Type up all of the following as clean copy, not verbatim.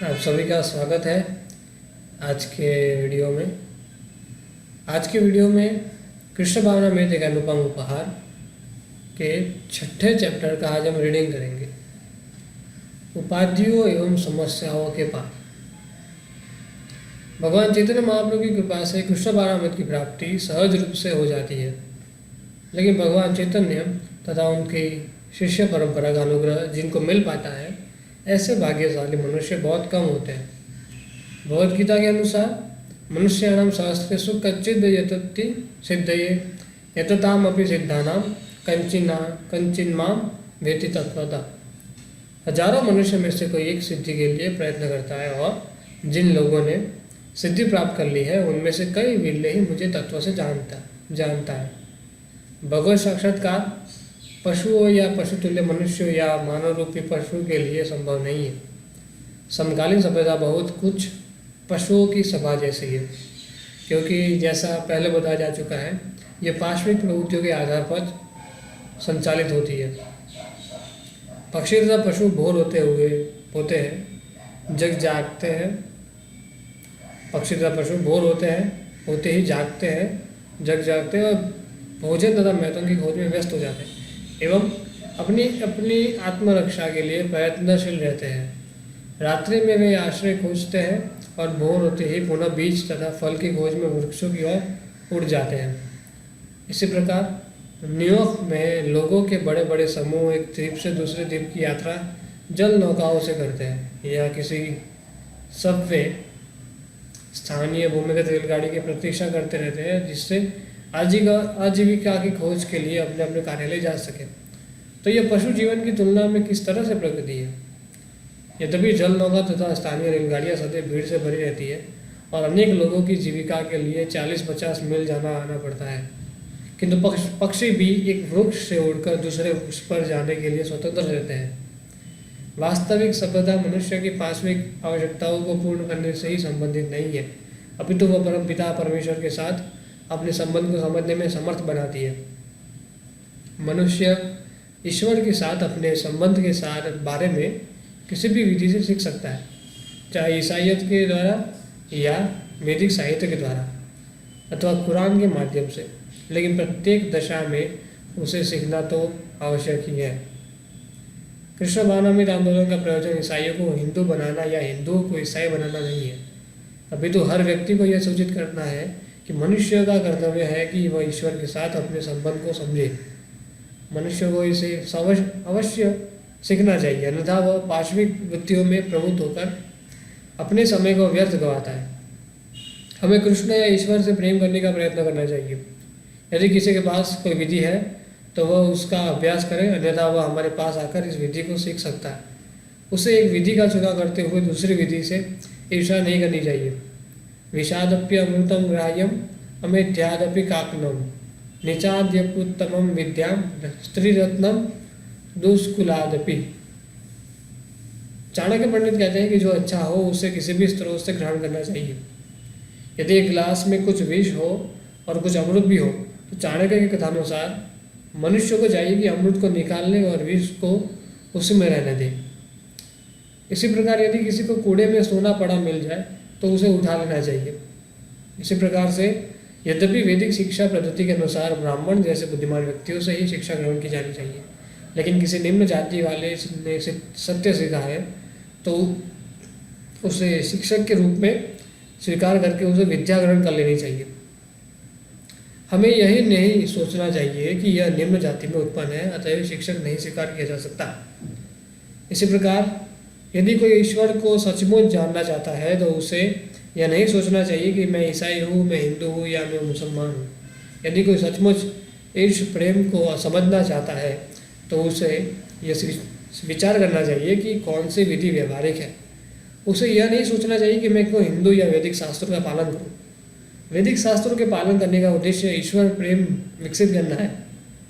आप सभी का स्वागत है आज के वीडियो में। आज के वीडियो में कृष्ण भावनामृत एक अनुपम उपहार के 6ठे चैप्टर का आज हम रीडिंग करेंगे। उपाधियों एवं समस्याओं के पार। भगवान चैतन्य महाप्रभु की कृपा से कृष्ण भावनामृत की प्राप्ति सहज रूप से हो जाती है, लेकिन भगवान चैतन्य तथा उनकी शिष्य परंपरा का अनुग्रह जिनको मिल पाता है, ऐसे भाग्यशाली मनुष्य बहुत कम होते हैं। भगवद गीता के अनुसार मनुष्याणाम सहस्रेषु कच्चिद यतति सिद्धये यतताम अपि सिद्धानाम कंचिन माम वेति तत्वतः। हजारों मनुष्य में से कोई एक सिद्धि के लिए प्रयत्न करता है, और जिन लोगों ने सिद्धि प्राप्त कर ली है उनमें से कई विरले ही मुझे तत्व से जानता है। भगवत साक्षात्कार पशुओं या पशुतुल्य मनुष्यों या मानव रूपी पशु के लिए संभव नहीं है। समकालीन सभ्यता बहुत कुछ पशुओं की सभा जैसी है, क्योंकि जैसा पहले बताया जा चुका है, ये पार्श्विक प्रवृत्तियों के आधार पर संचालित होती है। पक्षी तथा पशु भोर होते हैं जग जागते हैं। पक्षी तथा पशु भोर होते ही जागते हैं, जग जागते हैं और भोजन तथा मैथुन की खोज में व्यस्त हो जाते हैं एवं अपनी आत्मरक्षा के लिए प्रयत्नशील रहते हैं। रात्रि में वे आश्रय खोजते हैं और भोर होते ही पुनः बीज तथा फल की खोज में वृक्षों की ओर उड़ जाते हैं। इसी प्रकार न्यूयॉर्क में लोगों के बड़े बड़े समूह एक द्वीप से दूसरे द्वीप की यात्रा जल नौकाओं से करते हैं या किसी सबवे स्थानीय भूमिगत रेलगाड़ी की प्रतीक्षा करते रहते हैं, जिससे आजीविका की खोज के लिए अपने अपने कार्यालय जा सके। तो यह पशु जीवन की तुलना में किस तरह से प्रगति है। यद्यपि जल नौका तथा स्थानीय रेलगाड़ियाँ सदैव भीड़ से भरी रहती है और अनेक लोगों की जीविका के लिए 40-50 मील जाना आना पड़ता है, किंतु पक्षी भी एक वृक्ष से उड़कर दूसरे वृक्ष पर जाने के लिए स्वतंत्र रहते हैं। वास्तविक सभ्यता मनुष्य की पार्श्विक आवश्यकताओं को पूर्ण करने से ही संबंधित नहीं है, अपितु वह परम पिता परमेश्वर के साथ अपने संबंध को समझने में समर्थ बनाती है। मनुष्य ईश्वर के साथ अपने संबंध के बारे में किसी भी विधि से सीख सकता है, चाहे ईसाइयत के द्वारा या वैदिक साहित्य के द्वारा अथवा कुरान के माध्यम से, लेकिन प्रत्येक दशा में उसे सीखना तो आवश्यक ही है। कृष्ण भावनामृत आंदोलन का प्रयोजन ईसाइयों को हिंदू बनाना या हिंदुओं को ईसाई बनाना नहीं है, अपितु हर व्यक्ति को यह सूचित करना है कि मनुष्य का कर्तव्य है कि वह ईश्वर के साथ अपने संबंध को समझे। मनुष्य को इसे अवश्य सीखना चाहिए, अन्यथा वह पार्श्विक वृत्तियों में प्रवृत्त होकर अपने समय को व्यर्थ गंवाता है। हमें कृष्ण या ईश्वर से प्रेम करने का प्रयत्न करना चाहिए। यदि किसी के पास कोई विधि है तो वह उसका अभ्यास करे, अन्यथा वह हमारे पास आकर इस विधि को सीख सकता है। उसे एक विधि का चुनाव करते हुए दूसरी विधि से ईर्ष्या नहीं करनी चाहिए। विषादप्य अमृतम ग्राह्यम अमेध्यादपि काकनम निचाद्यपुत्तमम विद्याम स्त्रीरत्नम दुष्कुलादपि। चाणक्य पंडित कहते हैं कि जो अच्छा हो उसे किसी भी स्रोत से ग्रहण करना चाहिए। यदि एक गिलास में कुछ विष हो और कुछ अमृत भी हो, तो चाणक्य के कथानुसार मनुष्य को चाहिए कि अमृत को निकाल ले और विष को उसी में रहने दे। इसी प्रकार यदि किसी को कूड़े में सोना पड़ा मिल जाए तो उसे उठा लेना चाहिए। इसी प्रकार से यद्यपि वैदिक शिक्षा पद्धति के अनुसार ब्राह्मण जैसे बुद्धिमान व्यक्तियों से ही शिक्षा ग्रहण की जानी चाहिए, लेकिन किसी निम्न जाति वाले ने सत्य सीखा है तो उसे शिक्षक के रूप में स्वीकार करके उसे विद्या ग्रहण कर लेनी चाहिए। हमें यही नहीं सोचना चाहिए कि यह निम्न जाति में उत्पन्न है, अतएव शिक्षक नहीं स्वीकार किया जा सकता। इसी प्रकार यदि कोई ईश्वर को सचमुच जानना चाहता है तो उसे यह नहीं सोचना चाहिए कि मैं ईसाई हूँ, मैं हिंदू हूँ या मैं मुसलमान हूँ। यदि कोई सचमुच ईश प्रेम को समझना चाहता है तो उसे यह विचार करना चाहिए कि कौन सी विधि व्यवहारिक है। उसे यह नहीं सोचना चाहिए कि मैं कोई हिंदू या वैदिक शास्त्रों का पालन करूँ। वैदिक शास्त्रों के पालन करने का उद्देश्य ईश्वर प्रेम विकसित करना है।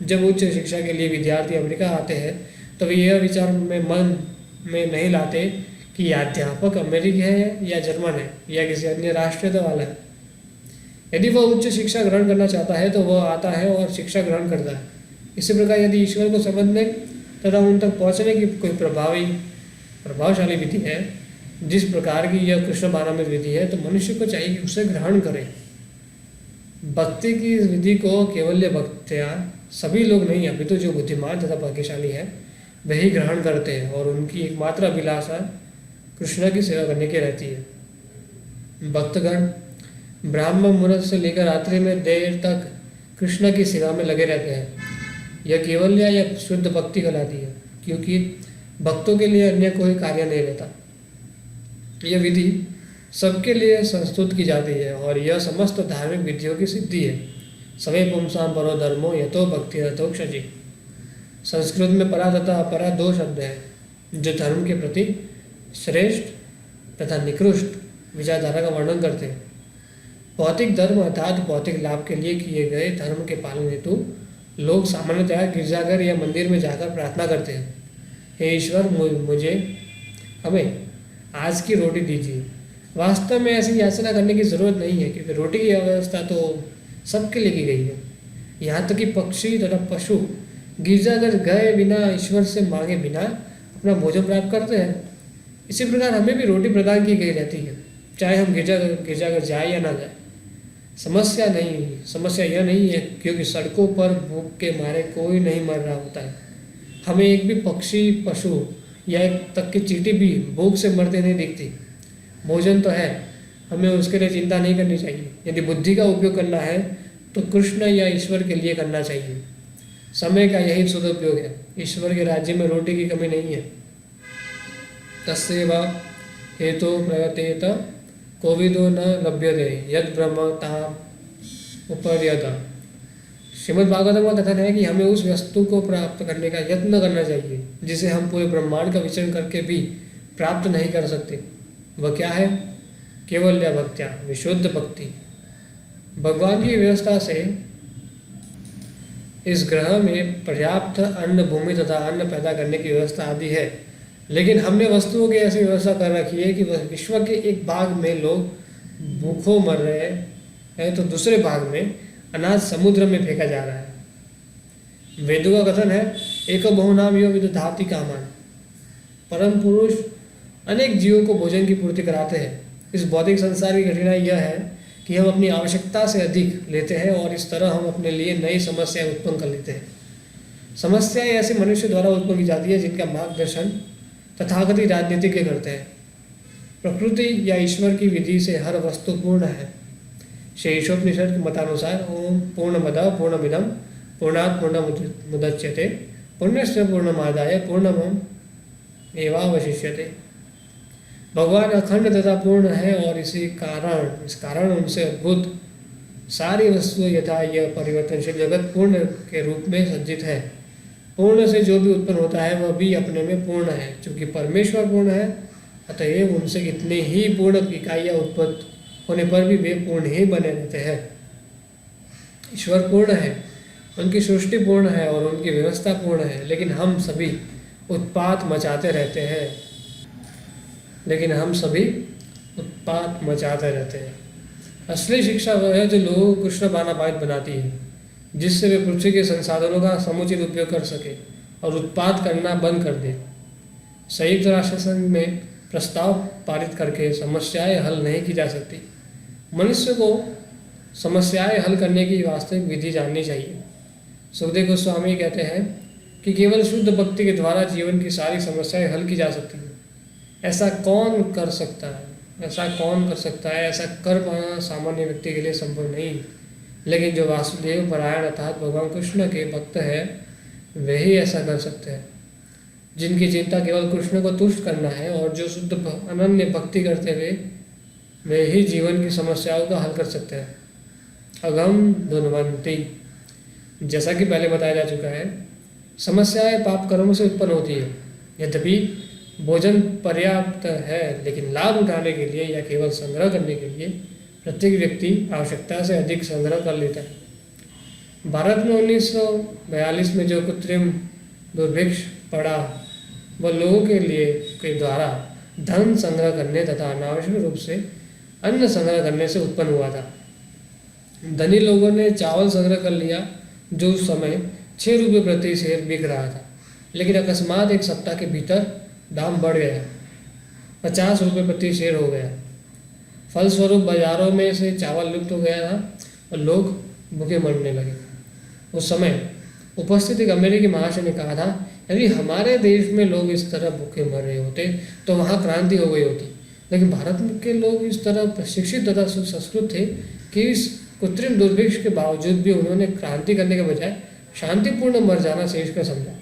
जब उच्च शिक्षा के लिए विद्यार्थी अमेरिका आते हैं तो वे यह विचार मन में नहीं लाते कि अध्यापक अमेरिकी है या जर्मन है या किसी अन्य राष्ट्रीयता वाला है। यदि वह उच्च शिक्षा ग्रहण करना चाहता है तो वह आता है और शिक्षा ग्रहण करता है। इसी प्रकार यदि ईश्वर को समझने तथा उन तक पहुँचने की कोई प्रभावशाली विधि है जिस प्रकार की यह कृष्ण भावनामृत विधि है, तो मनुष्य को चाहिए कि उसे ग्रहण करे। भक्ति की इस विधि को केवल भक्त्या सभी लोग नहीं, अभी तो जो बुद्धिमान तथा भाग्यशाली है वही ग्रहण करते हैं, और उनकी एकमात्र अभिलाषा कृष्ण की सेवा करने की रहती है। भक्तगण ब्राह्मण मुहूर्त से लेकर रात्रि में देर तक कृष्ण की सेवा में लगे रहते हैं। यह केवल्य या शुद्ध भक्ति कहलाती है, क्योंकि भक्तों के लिए अन्य कोई कार्य नहीं रहता। यह विधि सबके लिए संस्तुत की जाती है, और यह समस्त धार्मिक विधियों की सिद्धि है। सवे पुंसाम परो धर्मो यतो भक्ति रतो क्षजी। संस्कृत में परा तथा अपरा दो शब्द हैं, जो धर्म के प्रति श्रेष्ठ तथा निकृष्ट विचारधारा का वर्णन करते हैं। भौतिक धर्म अर्थात भौतिक लाभ के लिए किए गए धर्म के पालन हेतु लोग सामान्यतः गिरजाघर या मंदिर में जाकर प्रार्थना करते हैं, हे ईश्वर मुझे हमें आज की रोटी दीजिए। वास्तव में ऐसी याचना करने की ज़रूरत नहीं है, क्योंकि रोटी की व्यवस्था तो सबके लिए की गई है। यहाँ तक कि पक्षी तथा पशु गिरजाघर गए बिना, ईश्वर से मांगे बिना अपना भोजन प्राप्त करते हैं। इसी प्रकार हमें भी रोटी प्रदान की गई रहती है, चाहे हम गिरजाघर जाए या ना जाए। समस्या यह नहीं है, क्योंकि सड़कों पर भूख के मारे कोई नहीं मर रहा होता है। हमें एक भी पक्षी, पशु या एक तक की चींटी भी भूख से मरते नहीं दिखती। भोजन तो है, हमें उसके लिए चिंता नहीं करनी चाहिए। यदि बुद्धि का उपयोग करना है तो कृष्ण या ईश्वर के लिए करना चाहिए। समय का यही सदुपयोग है। ईश्वर के राज्य में रोटी की कमी नहीं है। तस्सेवा हेतु प्रयतेत कोविदो न लभ्यते यद ब्रह्म ताम उपर्यत। श्रीमद् भागवतम का कथन है कि हमें उस वस्तु को प्राप्त करने का यत्न करना चाहिए जिसे हम पूरे ब्रह्मांड का विचरण करके भी प्राप्त नहीं कर सकते। वह क्या है? केवल भक्त्या, विशुद्ध भक्ति। भगवान की व्यवस्था से इस ग्रह में पर्याप्त अन्न, भूमि तथा अन्न पैदा करने की व्यवस्था आदि है, लेकिन हमने वस्तुओं की ऐसी व्यवस्था कर रखी है कि विश्व के एक भाग में लोग भूखों मर रहे हैं तो दूसरे भाग में अनाज समुद्र में फेंका जा रहा है। वेदों का कथन है, एको बहुनाम यो विदधाति कामान। परम पुरुष अनेक जीवों को भोजन की पूर्ति कराते हैं। इस भौतिक संसार की कठिनाई यह है कि हम अपनी आवश्यकता से अधिक लेते हैं और इस तरह हम अपने लिए नई समस्याएं उत्पन्न कर लेते हैं। समस्याएं ऐसे मनुष्य द्वारा उत्पन्न की जाती है जिनका मार्गदर्शन तथाकथित राजनीतिज्ञ करते हैं। प्रकृति या ईश्वर की विधि से हर वस्तु पूर्ण है। शेषोपनिषद के मतानुसार ओम पूर्णमदः पूर्णमिदं पूर्णात् पूर्णमुदच्यते पूर्णस्य पूर्णमादाय पूर्णमेव एवावशिष्यते। भगवान अखंड तथा पूर्ण है और इस कारण उनसे अद्भुत सारी वस्तुएं यथा यह परिवर्तनशील जगत पूर्ण के रूप में सज्जित है। पूर्ण से जो भी उत्पन्न होता है वह भी अपने में पूर्ण है। चूँकि परमेश्वर पूर्ण है, अतएव उनसे कितने ही पूर्ण इकाइयाँ उत्पन्न होने पर भी वे पूर्ण ही बने रहते हैं। ईश्वर पूर्ण है, उनकी सृष्टि पूर्ण है और उनकी व्यवस्था पूर्ण है, लेकिन हम सभी उत्पात मचाते रहते हैं। असली शिक्षा वह है जो लोगों को कृष्ण बानाबाद बनाती है, जिससे वे पृथ्वी के संसाधनों का समुचित उपयोग कर सके और उत्पाद करना बंद कर दे। संयुक्त राष्ट्र संघ में प्रस्ताव पारित करके समस्याएं हल नहीं की जा सकती। मनुष्य को समस्याएं हल करने की वास्तविक विधि जाननी चाहिए। सुखदेव गोस्वामी कहते हैं कि केवल शुद्ध भक्ति के द्वारा जीवन की सारी समस्याएं हल की जा सकती हैं। ऐसा कौन कर सकता है? ऐसा कर पाना सामान्य व्यक्ति के लिए संभव नहीं, लेकिन जो वासुदेव परायण अर्थात भगवान कृष्ण के भक्त हैं वही ऐसा कर सकते हैं, जिनकी चिंता केवल कृष्ण को तुष्ट करना है और जो शुद्ध अनन्य भक्ति करते हुए वे ही जीवन की समस्याओं का हल कर सकते हैं। अगम धुनवंती, जैसा कि पहले बताया जा चुका है, समस्याएं पाप कर्मों से उत्पन्न होती है। यद्यपि भोजन पर्याप्त है, लेकिन लाभ उठाने के लिए या केवल संग्रह करने के लिए प्रत्येक व्यक्ति आवश्यकता से अधिक संग्रह कर लेता है। भारत में 1942 में जो कृत्रिम दुर्भिक्ष पड़ा वह लोगों के द्वारा धन संग्रह करने तथा अनावश्यक रूप से अन्न संग्रह करने से उत्पन्न हुआ था। धनी लोगों ने चावल संग्रह कर लिया जो उस समय 6 रुपये प्रति सेर बिक रहा था, लेकिन अकस्मात एक सप्ताह के भीतर दाम बढ़ गया। ₹50 प्रति शेर हो गया। फलस्वरूप बाजारों में से चावल लुप्त हो गया था और लोग भूखे मरने लगे। उस समय उपस्थित एक अमेरिकी महाशय ने कहा था, यदि हमारे देश में लोग इस तरह भूखे मर रहे होते तो वहाँ क्रांति हो गई होती। लेकिन भारत के लोग इस तरह प्रशिक्षित तथा सुसंस्कृत थे कि इस कृत्रिम दुर्भिक्ष के बावजूद भी उन्होंने क्रांति करने के बजाय शांतिपूर्ण मर जाना श्रेष्ठ समझा।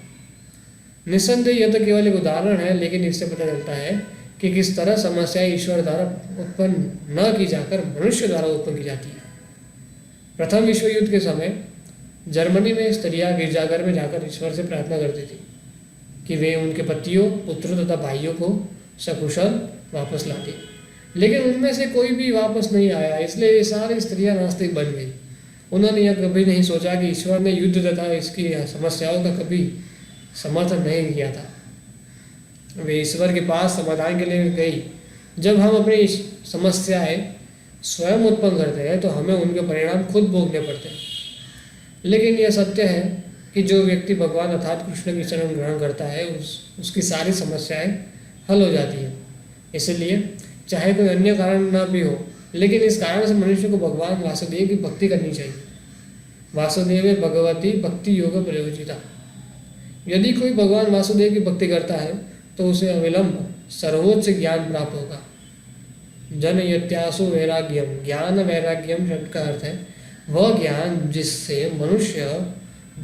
निस्संदेह यह तो केवल एक उदाहरण है, लेकिन इससे पता चलता है कि किस तरह समस्याएं ईश्वर द्वारा उत्पन्न न की जाकर मनुष्य द्वारा उत्पन्न की जाती है। प्रथम विश्व युद्ध के समय जर्मनी में स्त्रियां गिरजाघर में जाकर ईश्वर से प्रार्थना करती थी कि वे उनके पतियों, पुत्रों तथा भाइयों को सकुशल वापस लाती, लेकिन उनमें से कोई भी वापस नहीं आया। इसलिए ये सारी स्त्रियां नास्तिक बन गई। उन्होंने यह कभी नहीं सोचा कि ईश्वर ने युद्ध तथा इसकी समस्याओं का कभी समर्थन नहीं किया था। वे ईश्वर के पास समाधान के लिए गई। जब हम अपनी समस्याएं स्वयं उत्पन्न करते हैं तो हमें उनके परिणाम खुद भोगने पड़ते हैं। लेकिन यह सत्य है कि जो व्यक्ति भगवान अर्थात कृष्ण की शरण ग्रहण करता है उसकी सारी समस्याएं हल हो जाती हैं। इसलिए चाहे कोई अन्य कारण न भी हो, लेकिन इस कारण से मनुष्य को भगवान वासुदेव की भक्ति करनी चाहिए। वासुदेव भगवती भक्ति योग प्रयोजिता। यदि कोई भगवान वासुदेव की भक्ति करता है तो उसे अविलंब सर्वोच्च ज्ञान प्राप्त होगा। जन यत्यासु वैराग्यम, ज्ञान वैराग्यम शब्द का अर्थ है वह ज्ञान जिससे मनुष्य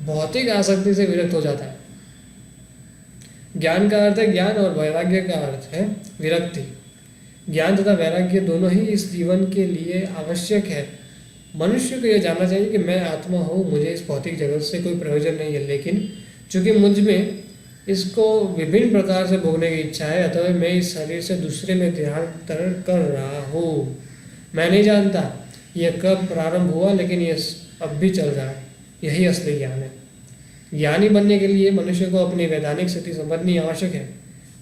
भौतिक आसक्ति से विरक्त हो जाता है। ज्ञान का अर्थ है ज्ञान और वैराग्य का अर्थ है विरक्ति। ज्ञान तथा वैराग्य दोनों ही इस जीवन के लिए आवश्यक है। मनुष्य को यह जानना चाहिए कि मैं आत्मा हूँ, मुझे इस भौतिक जगत से कोई प्रयोजन नहीं है, लेकिन चूंकि मुझ में इसको विभिन्न प्रकार से भोगने की इच्छा है, अतः मैं इस शरीर से दूसरे में देहांतरण कर रहा हूँ। मैं नहीं जानता यह कब प्रारंभ हुआ, लेकिन यह अब भी चल रहा है। यही असली ज्ञान है। ज्ञानी बनने के लिए मनुष्य को अपनी वैधानिक स्थिति समझनी आवश्यक है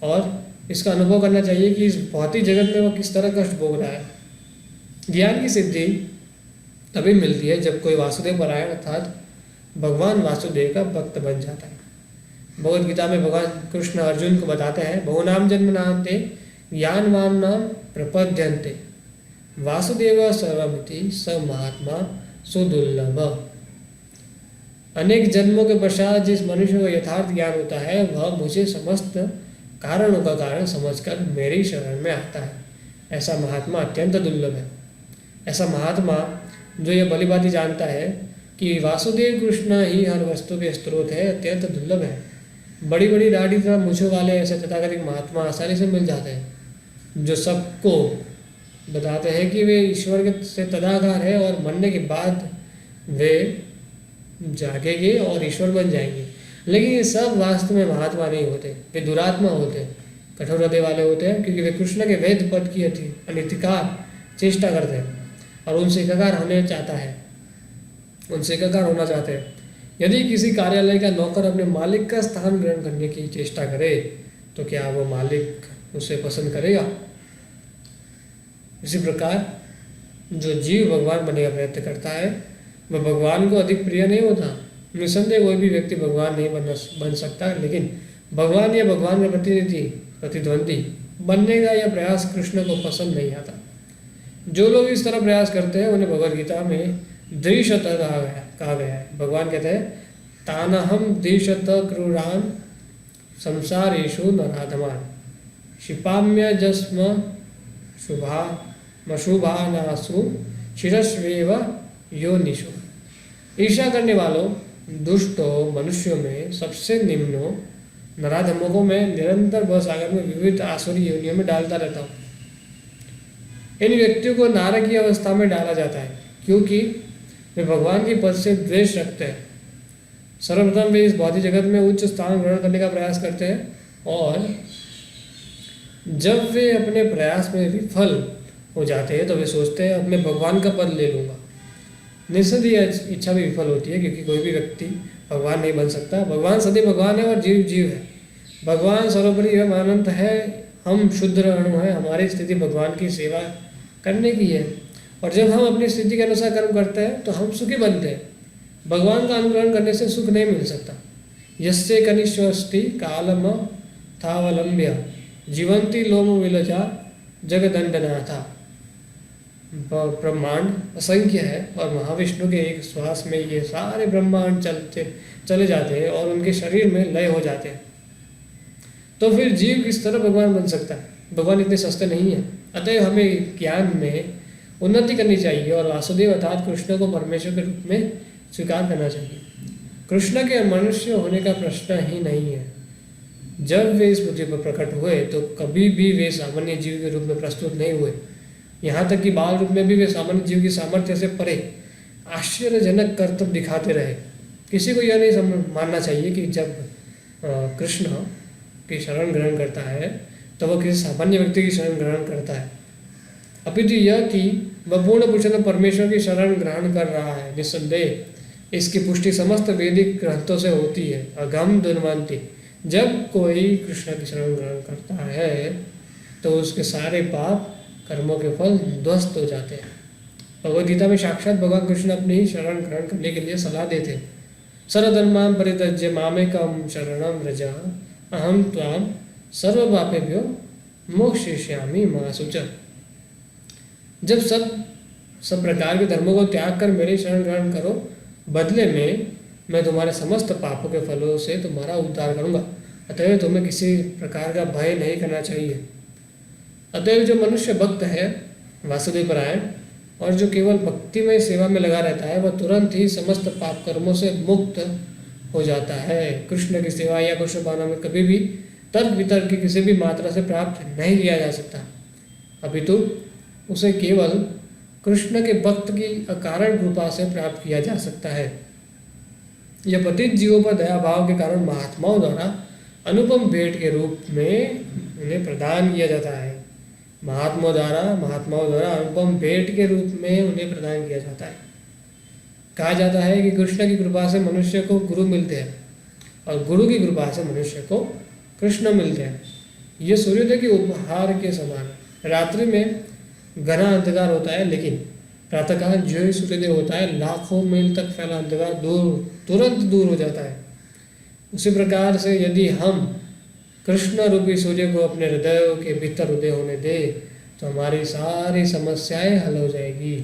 और इसका अनुभव करना चाहिए कि इस भौतिक जगत में वह किस तरह कष्ट भोग रहा है। ज्ञान की सिद्धि तभी मिलती है जब कोई वासुदेव परायण अर्थात भगवान वासुदेव का भक्त बन जाता है। भगवद गीता में भगवान कृष्ण अर्जुन को बताते हैं, बहुनाम जन्मनान्ते ज्ञानवान नाम प्रपद्यन्ते वासुदेव सर्वमिति स महात्मा सुदुर्लभ। अनेक जन्मों के पश्चात जिस मनुष्य को यथार्थ ज्ञान होता है वह मुझे समस्त कारणों का कारण समझकर मेरी शरण में आता है। ऐसा महात्मा अत्यंत दुर्लभ है। ऐसा महात्मा जो यह भलीभांति जानता है कि वासुदेव कृष्ण ही हर वस्तु के स्रोत है, अत्यंत दुर्लभ है। बड़ी बड़ी दाढ़ी तथा मूंछों वाले ऐसे तथाकथित महात्मा आसानी से मिल जाते हैं जो सबको बताते हैं कि वे ईश्वर के से तदाकार है और मरने के बाद वे जागेंगे और ईश्वर बन जाएंगे। लेकिन ये सब वास्तव में महात्मा नहीं होते, वे दुरात्मा होते हैं, कठोर हृदय वाले होते हैं, क्योंकि वे कृष्ण के वेद पद की अनितिकार चेष्टा करते हैं और उनसे एकाकार होना चाहते हैं। यदि किसी कार्यालय का नौकर अपने मालिक का स्थान ग्रहण करने की चेष्टा करे तो क्या वो मालिक उसे पसंद करेगा? इसी प्रकार जो जीव भगवान बनने का प्रयत्न करता है वह भगवान को अधिक प्रिय नहीं होता। निसंदेह कोई भी व्यक्ति भगवान नहीं बन सकता, लेकिन भगवान या भगवान का प्रतिद्वंदी बनने का यह प्रयास कृष्ण को पसंद नहीं आता। जो लोग इस तरह प्रयास करते हैं उन्हें भगवद गीता में द्विशत कहा गया है। भगवान कहते हैं, तानहम द्विशत क्रूरान संसारेषु नराधमान क्षिपाम्य जस्म शुभानासु शिरस्वेव योनिषु। ईर्ष्या करने वालों, दुष्टों, मनुष्यों में सबसे निम्नों नराधमों को मैं निरंतर भवसागर में विविध आसुरी योनियों में डालता रहता हूँ। इन व्यक्तियों को नारक की अवस्था में डाला जाता है क्योंकि वे भगवान के पद से द्वेष रखते हैं। सर्वप्रथम वे इस भौतिक जगत में उच्च स्थान ग्रहण करने का प्रयास करते हैं और जब वे अपने प्रयास में विफल हो जाते हैं तो वे सोचते हैं अब मैं भगवान का पद ले लूँगा। निस्संदेह इच्छा भी विफल होती है क्योंकि कोई भी व्यक्ति भगवान नहीं बन सकता। भगवान सदैव भगवान है और जीव जीव है। भगवान सर्वोपरि एवं अनंत है, हम शुद्ध अणु हैं। हमारी स्थिति भगवान की सेवा करने की है और जब हम अपनी स्थिति के अनुसार कर्म करते हैं तो हम सुखी बनते हैं। भगवान का अनुकरण करने से सुख नहीं मिल सकता। यस्य कनिष्ठ अस्ति कालम थावलंब्य जीवंती लोम विलजा जगदंडनाथा। ब्रह्मांड असंख्य है और महाविष्णु के एक श्वास में ये सारे ब्रह्मांड चले जाते हैं और उनके शरीर में लय हो जाते हैं। तो फिर जीव किस तरह भगवान बन सकता है? भगवान इतने सस्ते नहीं है। अतएव हमें ज्ञान में उन्नति करनी चाहिए और वासुदेव अर्थात कृष्ण को परमेश्वर के रूप में स्वीकार करना चाहिए। कृष्ण के मनुष्य होने का प्रश्न ही नहीं है। जब वे इस पृथ्वी पर प्रकट हुए तो कभी भी वे सामान्य जीव के रूप में प्रस्तुत नहीं हुए। यहाँ तक कि बाल रूप में भी वे सामान्य जीव की सामर्थ्य से परे आश्चर्यजनक कर्तव्य दिखाते रहे। किसी को यह नहीं मानना चाहिए कि जब कृष्ण की शरण ग्रहण करता है तो वह किसी सामान्य व्यक्ति की शरण ग्रहण करता है, अपितु यह कि वह पूर्ण पुरुषोत्तम परमेश्वर की शरण ग्रहण कर रहा है। निस्संदेह इसकी पुष्टि समस्त वैदिक ग्रंथों से होती है। अगम दुर्मांति, जब कोई कृष्ण की शरण ग्रहण करता है तो उसके सारे पाप कर्मों के फल ध्वस्त हो जाते हैं। भगवद गीता में साक्षात भगवान कृष्ण अपनी ही शरण ग्रहण करने के लिए सलाह देते। सर्वधर्मान् परित्यज्य मामेकं शरणं व्रज अहम त्वां सर्वपापेभ्यो मोक्षयिष्यामि मा शुचः। जब सब प्रकार के धर्मों को त्याग कर मेरी शरण ग्रहण करो, बदले में मैं तुम्हारे समस्त पापों के फलों से तुम्हारा उद्धार करूंगा। अतएव तुम्हें किसी प्रकार का भय नहीं करना चाहिए। अतएव जो मनुष्य भक्त है वासुदेव परायण और जो केवल भक्तिमय सेवा में लगा रहता है, वह तुरंत ही समस्त पाप कर्मों से मुक्त हो जाता है। कृष्ण की सेवा या कृष्ण भावना में कभी भी तर्क वितर्क की किसी भी मात्रा से प्राप्त नहीं किया जा सकता, अपितु उसे केवल कृष्ण के भक्त की अकारण कृपा से प्राप्त किया जा सकता है। यह पतित जीवों पर दया भाव के कारण महात्माओं द्वारा अनुपम भेंट के रूप में उन्हें प्रदान किया जाता है। महात्माओं द्वारा अनुपम भेंट के रूप में उन्हें प्रदान किया जाता है। कहा जाता है कि कृष्ण की कृपा से मनुष्य को गुरु मिलते हैं और गुरु की कृपा से मनुष्य को कृष्ण मिलते हैं। ये सूर्योदय के उपहार के समान है। रात्रि में घना अंधकार होता है, लेकिन प्रातःकाल जो ही सूर्योदय होता है लाखों मील तक फैला अंधकार तुरंत दूर हो जाता है। उसी प्रकार से यदि हम कृष्ण रूपी सूर्य को अपने हृदय के भीतर उदय होने दें तो हमारी सारी समस्याएं हल हो जाएगी।